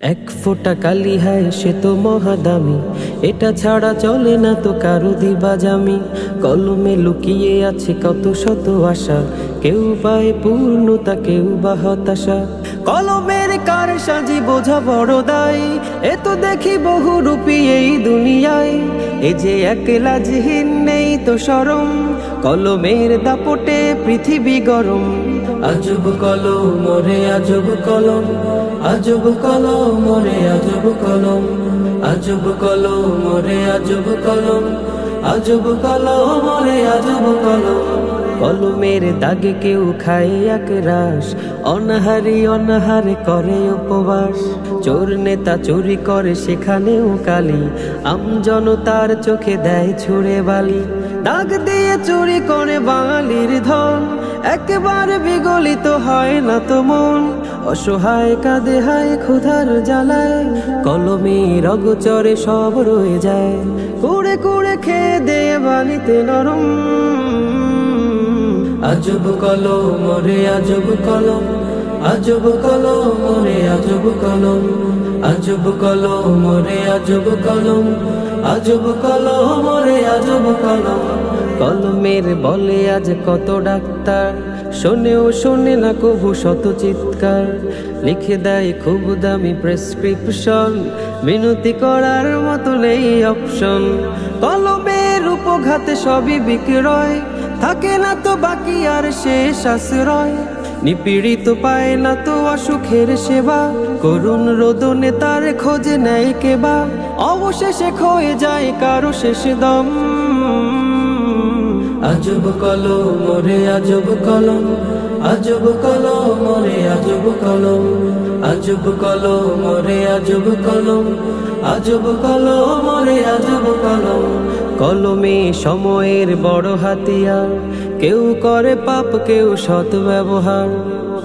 এক ফোঁটা কালি হায় সে তো মহাদামি, এটা ছাড়া চলে না তো কারো দিবাজামি। কলমে লুকিয়ে আছে কত শত আশা, কেউ পায় পূর্ণতা কেউ বা হতাশা। কলমের কার সাজি বোঝা বড় দায়, এ তো দেখি বহু রূপী এই দুনিয়ায়। এ যে একলা জিহীন নেই তো শরম, কলমের দাপটে পৃথিবী গরম। আজব কলম মোরে আজব কলম, আজব কলম মোরে আজব কলম, আজব কলম মোরে আজব কলম, আজব কলম মোরে আজব কলম। কলমের দাগে কেউ খায় এক রাস, অনাহারি অনাহারে করে উপবাস। চোর নেতা চুরি করে সেখানেও কালি, আমজনতার চোখে দেয় ছুঁড়ে বালি। দাগ দিয়ে চুরি করে বাঙালির ধন, একেবারে বিগলিত হয় না তো মন। অসহায় কাঁদে হায় ক্ষুধার জ্বালায়, কলমের অগোচরে সব রয়ে যায়। কুড়ে কুড়ে খেয়ে দিয়ে বালিতে নরম। আজব কলম মোরে আজব কলম, আজব কলম মোরে আজব কলম, আজব কলম মোরে আজব কলম, আজব কলম মোরে আজব কলম। কলমের বলে আজ কত ডাক্তার, শোনেও শোনে না কবু শত চিৎকার। লিখে দেয় খুব দামি প্রেসক্রিপশন, মিনতি করার মতো নেই অপশন। কলমের উপঘাতে সবই বিক্রয়, থাকে না তো বাকি আর শেষ আশ্রয়। নিপীড়িত পায় না তো অসুখের সেবা, করুণ রোদনে তার খোঁজে নেয় কেবা। অবশেষে ক্ষয়ে যায় কারো শেষ দম। আজব কলম মোরে আজব কলম, আজব কলম মোরে আজব কলম, আজব কলম মোরে আজব কলম, আজব কলম মোরে আজব কলম। কলমে সময়ের বড় হাতিয়ার, কেউ করে পাপ কেউ সৎ ব্যবহার।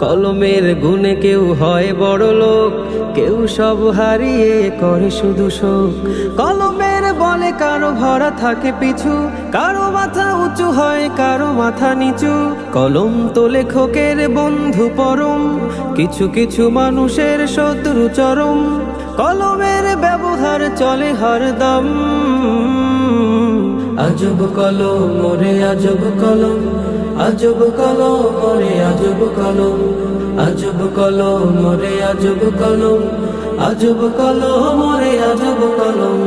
কলমের গুণে কেউ হয় বড় লোক, কেউ সব হারিয়ে করে শুধু শোক। কলমের বলে কারো ভরা থাকে পিছু, কারো মাথা উঁচু হয় কারো মাথা নিচু। কলম তো লেখকের বন্ধু পরম, কিছু কিছু মানুষের শত্রু চরম। কলমের ব্যবহার চলে হরদম। আজব কলম মোরে আজব কলম, আজব কলম মোরে আজব কলম, আজব কলম মোরে আজব কলম, আজব কলম মোরে আজব কলম।